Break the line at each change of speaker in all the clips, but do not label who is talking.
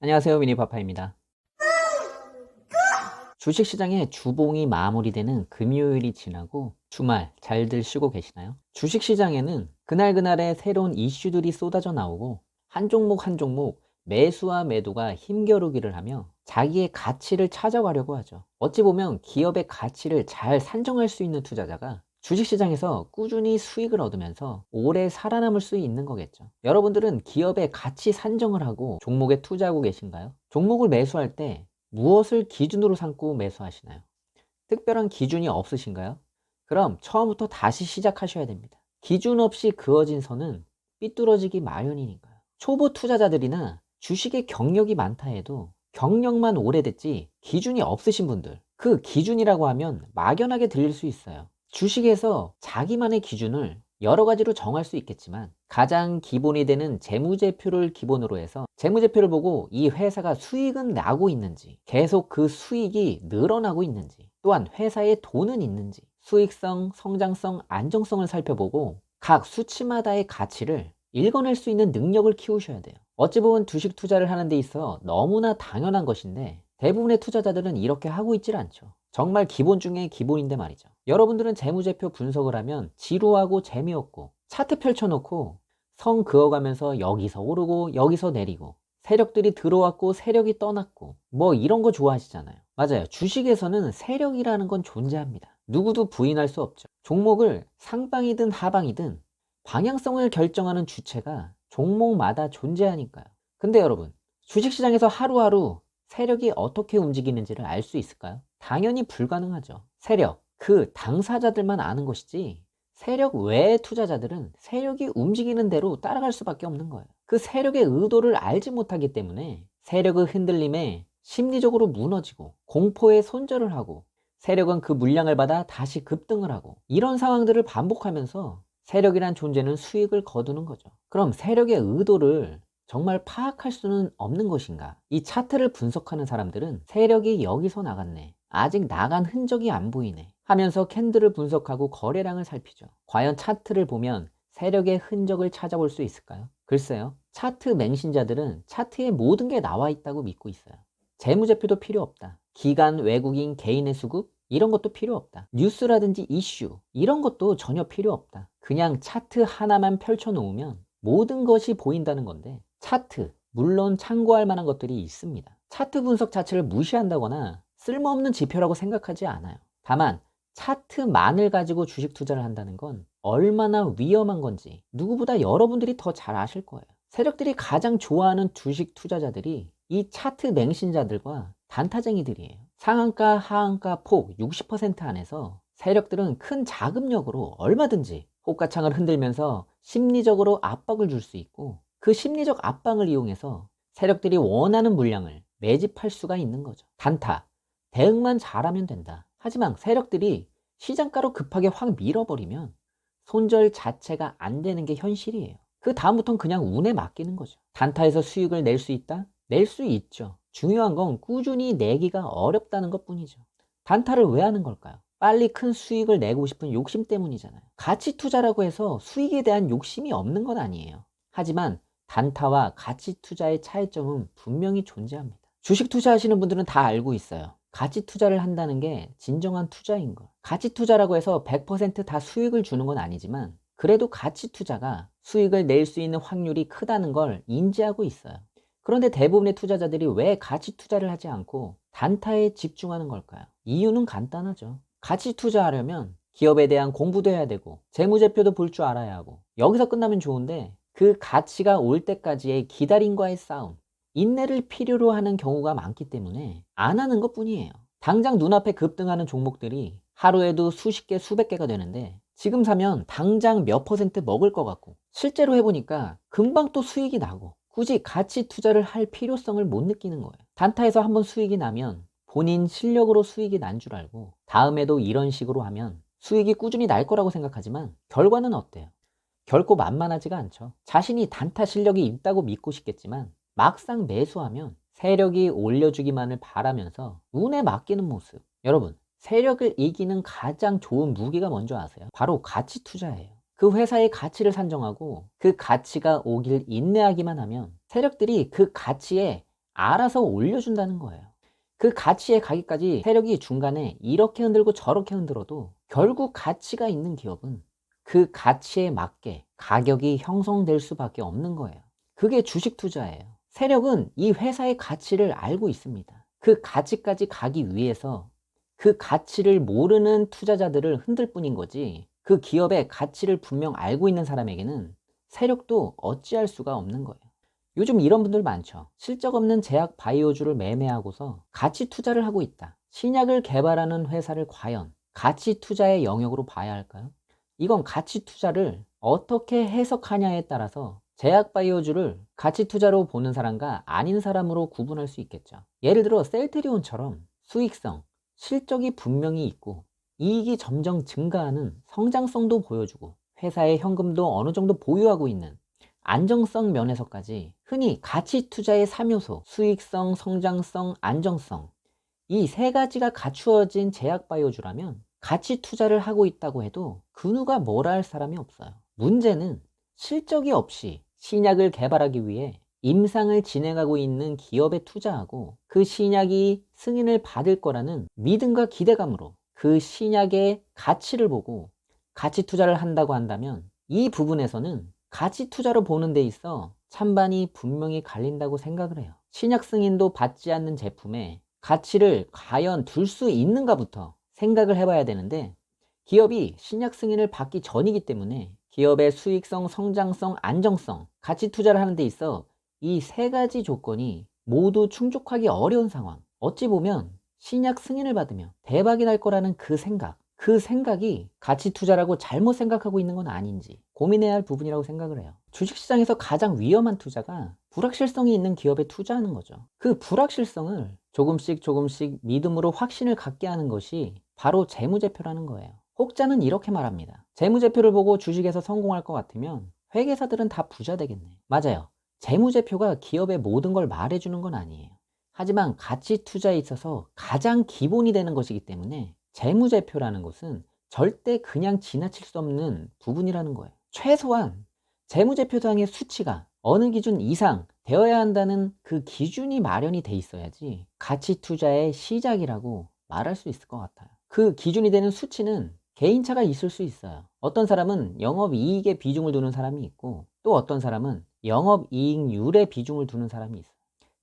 안녕하세요, 미니파파입니다. 주식시장의 주봉이 마무리되는 금요일이 지나고 주말 잘들 쉬고 계시나요? 주식시장에는 그날그날의 새로운 이슈들이 쏟아져 나오고 한 종목 한 종목 매수와 매도가 힘겨루기를 하며 자기의 가치를 찾아가려고 하죠. 어찌 보면 기업의 가치를 잘 산정할 수 있는 투자자가 주식시장에서 꾸준히 수익을 얻으면서 오래 살아남을 수 있는 거겠죠. 여러분들은 기업의 가치 산정을 하고 종목에 투자하고 계신가요? 종목을 매수할 때 무엇을 기준으로 삼고 매수하시나요? 특별한 기준이 없으신가요? 그럼 처음부터 다시 시작하셔야 됩니다. 기준 없이 그어진 선은 삐뚤어지기 마련이니까요. 초보 투자자들이나 주식의 경력이 많다 해도 경력만 오래됐지 기준이 없으신 분들, 그 기준이라고 하면 막연하게 들릴 수 있어요. 주식에서 자기만의 기준을 여러 가지로 정할 수 있겠지만 가장 기본이 되는 재무제표를 기본으로 해서 재무제표를 보고 이 회사가 수익은 나고 있는지, 계속 그 수익이 늘어나고 있는지, 또한 회사에 돈은 있는지, 수익성, 성장성, 안정성을 살펴보고 각 수치마다의 가치를 읽어낼 수 있는 능력을 키우셔야 돼요. 어찌 보면 주식 투자를 하는 데 있어 너무나 당연한 것인데 대부분의 투자자들은 이렇게 하고 있질 않죠. 정말 기본 중에 기본인데 말이죠. 여러분들은 재무제표 분석을 하면 지루하고 재미없고 차트 펼쳐놓고 성 그어가면서 여기서 오르고 여기서 내리고 세력들이 들어왔고 세력이 떠났고 뭐 이런 거 좋아하시잖아요. 맞아요. 주식에서는 세력이라는 건 존재합니다. 누구도 부인할 수 없죠. 종목을 상방이든 하방이든 방향성을 결정하는 주체가 종목마다 존재하니까요. 근데 여러분, 주식시장에서 하루하루 세력이 어떻게 움직이는지를 알 수 있을까요? 당연히 불가능하죠. 세력, 그 당사자들만 아는 것이지 세력 외의 투자자들은 세력이 움직이는 대로 따라갈 수밖에 없는 거예요. 그 세력의 의도를 알지 못하기 때문에 세력의 흔들림에 심리적으로 무너지고 공포에 손절을 하고 세력은 그 물량을 받아 다시 급등을 하고 이런 상황들을 반복하면서 세력이란 존재는 수익을 거두는 거죠. 그럼 세력의 의도를 정말 파악할 수는 없는 것인가? 이 차트를 분석하는 사람들은 세력이 여기서 나갔네, 아직 나간 흔적이 안 보이네 하면서 캔들을 분석하고 거래량을 살피죠. 과연 차트를 보면 세력의 흔적을 찾아볼 수 있을까요? 글쎄요. 차트 맹신자들은 차트에 모든 게 나와 있다고 믿고 있어요. 재무제표도 필요 없다. 기관, 외국인, 개인의 수급 이런 것도 필요 없다. 뉴스라든지 이슈 이런 것도 전혀 필요 없다. 그냥 차트 하나만 펼쳐 놓으면 모든 것이 보인다는 건데 차트, 물론 참고할 만한 것들이 있습니다. 차트 분석 자체를 무시한다거나 쓸모없는 지표라고 생각하지 않아요. 다만 차트만을 가지고 주식 투자를 한다는 건 얼마나 위험한 건지 누구보다 여러분들이 더 잘 아실 거예요. 세력들이 가장 좋아하는 주식 투자자들이 이 차트 맹신자들과 단타쟁이들이에요. 상한가, 하한가 폭 60% 안에서 세력들은 큰 자금력으로 얼마든지 호가창을 흔들면서 심리적으로 압박을 줄 수 있고 그 심리적 압박을 이용해서 세력들이 원하는 물량을 매집할 수가 있는 거죠. 단타, 대응만 잘하면 된다. 하지만 세력들이 시장가로 급하게 확 밀어버리면 손절 자체가 안 되는 게 현실이에요. 그 다음부터는 그냥 운에 맡기는 거죠. 단타에서 수익을 낼 수 있다? 낼 수 있죠. 중요한 건 꾸준히 내기가 어렵다는 것 뿐이죠. 단타를 왜 하는 걸까요? 빨리 큰 수익을 내고 싶은 욕심 때문이잖아요. 가치 투자라고 해서 수익에 대한 욕심이 없는 건 아니에요. 하지만 단타와 가치 투자의 차이점은 분명히 존재합니다. 주식 투자하시는 분들은 다 알고 있어요. 가치 투자를 한다는 게 진정한 투자인 걸. 가치 투자라고 해서 100%다 수익을 주는 건 아니지만 그래도 가치 투자가 수익을 낼 수 있는 확률이 크다는 걸 인지하고 있어요. 그런데 대부분의 투자자들이 왜 가치 투자를 하지 않고 단타에 집중하는 걸까요? 이유는 간단하죠. 가치 투자하려면 기업에 대한 공부도 해야 되고 재무제표도 볼 줄 알아야 하고 여기서 끝나면 좋은데 그 가치가 올 때까지의 기다림과의 싸움, 인내를 필요로 하는 경우가 많기 때문에 안 하는 것 뿐이에요. 당장 눈앞에 급등하는 종목들이 하루에도 수십 개, 수백 개가 되는데 지금 사면 당장 몇 퍼센트 먹을 것 같고 실제로 해보니까 금방 또 수익이 나고 굳이 가치 투자를 할 필요성을 못 느끼는 거예요. 단타에서 한번 수익이 나면 본인 실력으로 수익이 난 줄 알고 다음에도 이런 식으로 하면 수익이 꾸준히 날 거라고 생각하지만 결과는 어때요? 결코 만만하지가 않죠. 자신이 단타 실력이 있다고 믿고 싶겠지만 막상 매수하면 세력이 올려주기만을 바라면서 운에 맡기는 모습. 여러분, 세력을 이기는 가장 좋은 무기가 뭔지 아세요? 바로 가치 투자예요. 그 회사의 가치를 산정하고 그 가치가 오길 인내하기만 하면 세력들이 그 가치에 알아서 올려준다는 거예요. 그 가치에 가기까지 세력이 중간에 이렇게 흔들고 저렇게 흔들어도 결국 가치가 있는 기업은 그 가치에 맞게 가격이 형성될 수밖에 없는 거예요. 그게 주식 투자예요. 세력은 이 회사의 가치를 알고 있습니다. 그 가치까지 가기 위해서 그 가치를 모르는 투자자들을 흔들 뿐인 거지, 그 기업의 가치를 분명 알고 있는 사람에게는 세력도 어찌할 수가 없는 거예요. 요즘 이런 분들 많죠. 실적 없는 제약 바이오주를 매매하고서 가치 투자를 하고 있다. 신약을 개발하는 회사를 과연 가치 투자의 영역으로 봐야 할까요? 이건 가치 투자를 어떻게 해석하냐에 따라서 제약 바이오주를 가치 투자로 보는 사람과 아닌 사람으로 구분할 수 있겠죠. 예를 들어 셀트리온처럼 수익성, 실적이 분명히 있고 이익이 점점 증가하는 성장성도 보여주고 회사의 현금도 어느 정도 보유하고 있는 안정성 면에서까지 흔히 가치 투자의 3요소, 수익성, 성장성, 안정성, 이 세 가지가 갖추어진 제약 바이오주라면 가치 투자를 하고 있다고 해도 그 누가 뭐라 할 사람이 없어요. 문제는 실적이 없이 신약을 개발하기 위해 임상을 진행하고 있는 기업에 투자하고 그 신약이 승인을 받을 거라는 믿음과 기대감으로 그 신약의 가치를 보고 가치 투자를 한다고 한다면 이 부분에서는 가치 투자로 보는 데 있어 찬반이 분명히 갈린다고 생각을 해요. 신약 승인도 받지 않는 제품에 가치를 과연 둘 수 있는가부터 생각을 해봐야 되는데, 기업이 신약 승인을 받기 전이기 때문에 기업의 수익성, 성장성, 안정성, 가치 투자를 하는 데 있어 이 세 가지 조건이 모두 충족하기 어려운 상황. 어찌 보면 신약 승인을 받으면 대박이 날 거라는 그 생각이 가치 투자라고 잘못 생각하고 있는 건 아닌지 고민해야 할 부분이라고 생각을 해요. 주식시장에서 가장 위험한 투자가 불확실성이 있는 기업에 투자하는 거죠. 그 불확실성을 조금씩 믿음으로 확신을 갖게 하는 것이 바로 재무제표라는 거예요. 혹자는 이렇게 말합니다. 재무제표를 보고 주식에서 성공할 것 같으면 회계사들은 다 부자 되겠네. 맞아요. 재무제표가 기업의 모든 걸 말해주는 건 아니에요. 하지만 가치 투자에 있어서 가장 기본이 되는 것이기 때문에 재무제표라는 것은 절대 그냥 지나칠 수 없는 부분이라는 거예요. 최소한 재무제표상의 수치가 어느 기준 이상 되어야 한다는 그 기준이 마련이 돼 있어야지 가치 투자의 시작이라고 말할 수 있을 것 같아요. 그 기준이 되는 수치는 개인차가 있을 수 있어요. 어떤 사람은 영업이익에 비중을 두는 사람이 있고 또 어떤 사람은 영업이익률에 비중을 두는 사람이 있어요.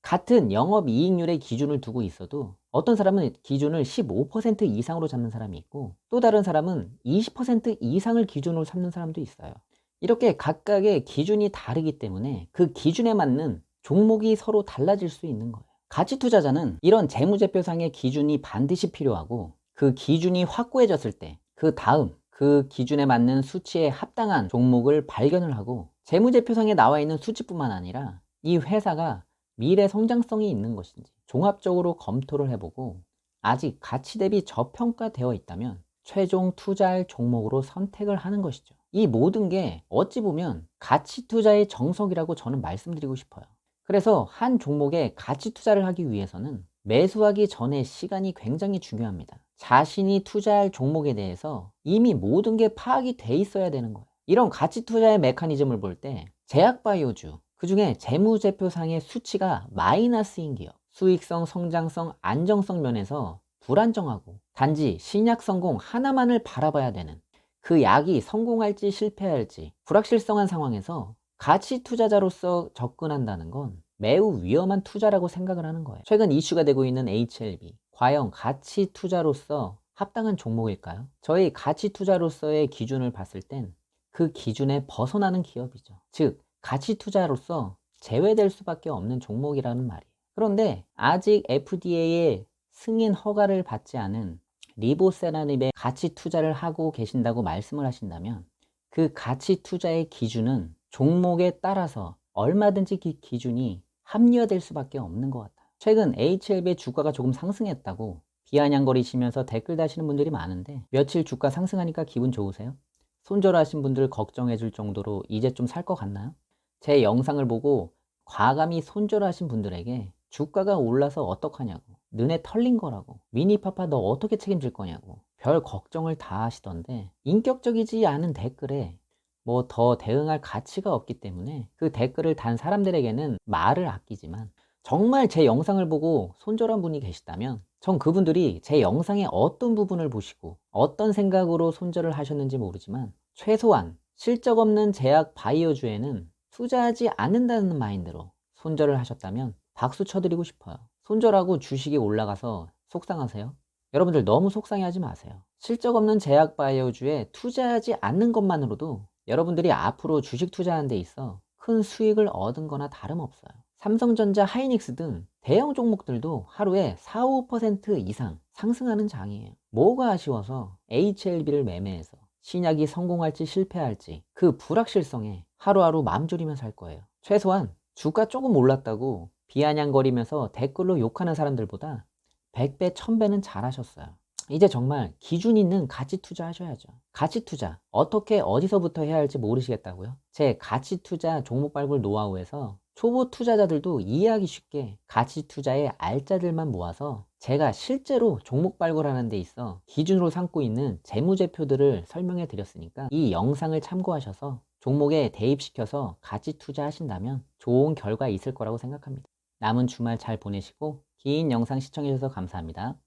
같은 영업이익률의 기준을 두고 있어도 어떤 사람은 기준을 15% 이상으로 잡는 사람이 있고 또 다른 사람은 20% 이상을 기준으로 삼는 사람도 있어요. 이렇게 각각의 기준이 다르기 때문에 그 기준에 맞는 종목이 서로 달라질 수 있는 거예요. 가치 투자자는 이런 재무제표상의 기준이 반드시 필요하고 그 기준이 확고해졌을 때 그 다음 그 기준에 맞는 수치에 합당한 종목을 발견을 하고 재무제표상에 나와 있는 수치뿐만 아니라 이 회사가 미래 성장성이 있는 것인지 종합적으로 검토를 해보고 아직 가치 대비 저평가되어 있다면 최종 투자할 종목으로 선택을 하는 것이죠. 이 모든 게 어찌 보면 가치 투자의 정석이라고 저는 말씀드리고 싶어요. 그래서 한 종목에 가치 투자를 하기 위해서는 매수하기 전의 시간이 굉장히 중요합니다. 자신이 투자할 종목에 대해서 이미 모든 게 파악이 돼 있어야 되는 거예요. 이런 가치 투자의 메커니즘을 볼 때 제약바이오주, 그 중에 재무제표상의 수치가 마이너스인 기업, 수익성, 성장성, 안정성 면에서 불안정하고 단지 신약 성공 하나만을 바라봐야 되는, 그 약이 성공할지 실패할지 불확실성한 상황에서 가치 투자자로서 접근한다는 건 매우 위험한 투자라고 생각을 하는 거예요. 최근 이슈가 되고 있는 HLB, 과연 가치 투자로서 합당한 종목일까요? 저희 가치 투자로서의 기준을 봤을 땐 그 기준에 벗어나는 기업이죠. 즉 가치 투자로서 제외될 수밖에 없는 종목이라는 말이에요. 그런데 아직 FDA의 승인 허가를 받지 않은 리보세라닙에 가치 투자를 하고 계신다고 말씀을 하신다면 그 가치 투자의 기준은 종목에 따라서 얼마든지 그 기준이 합리화될 수밖에 없는 것 같아요. 최근 HLB의 주가가 조금 상승했다고 비아냥거리시면서 댓글 다시는 분들이 많은데, 며칠 주가 상승하니까 기분 좋으세요? 손절하신 분들 걱정해 줄 정도로 이제 좀 살 것 같나요? 제 영상을 보고 과감히 손절하신 분들에게 주가가 올라서 어떡하냐고, 눈에 털린 거라고, 미니파파 너 어떻게 책임질 거냐고 별 걱정을 다 하시던데, 인격적이지 않은 댓글에 뭐 더 대응할 가치가 없기 때문에 그 댓글을 단 사람들에게는 말을 아끼지만 정말 제 영상을 보고 손절한 분이 계시다면 전 그분들이 제 영상의 어떤 부분을 보시고 어떤 생각으로 손절을 하셨는지 모르지만 최소한 실적 없는 제약 바이오주에는 투자하지 않는다는 마인드로 손절을 하셨다면 박수 쳐드리고 싶어요. 손절하고 주식이 올라가서 속상하세요? 여러분들 너무 속상해하지 마세요. 실적 없는 제약 바이오주에 투자하지 않는 것만으로도 여러분들이 앞으로 주식 투자하는 데 있어 큰 수익을 얻은 거나 다름없어요. 삼성전자, 하이닉스 등 대형 종목들도 하루에 4, 5% 이상 상승하는 장이에요. 뭐가 아쉬워서 HLB를 매매해서 신약이 성공할지 실패할지 그 불확실성에 하루하루 맘 졸이며 살 거예요. 최소한 주가 조금 올랐다고 비아냥거리면서 댓글로 욕하는 사람들보다 100배, 1000배는 잘하셨어요. 이제 정말 기준 있는 가치 투자 하셔야죠. 가치 투자. 어떻게 어디서부터 해야 할지 모르시겠다고요? 제 가치 투자 종목 발굴 노하우에서 초보 투자자들도 이해하기 쉽게 가치 투자의 알짜들만 모아서 제가 실제로 종목 발굴하는 데 있어 기준으로 삼고 있는 재무제표들을 설명해 드렸으니까 이 영상을 참고하셔서 종목에 대입시켜서 가치 투자하신다면 좋은 결과 있을 거라고 생각합니다. 남은 주말 잘 보내시고 긴 영상 시청해 주셔서 감사합니다.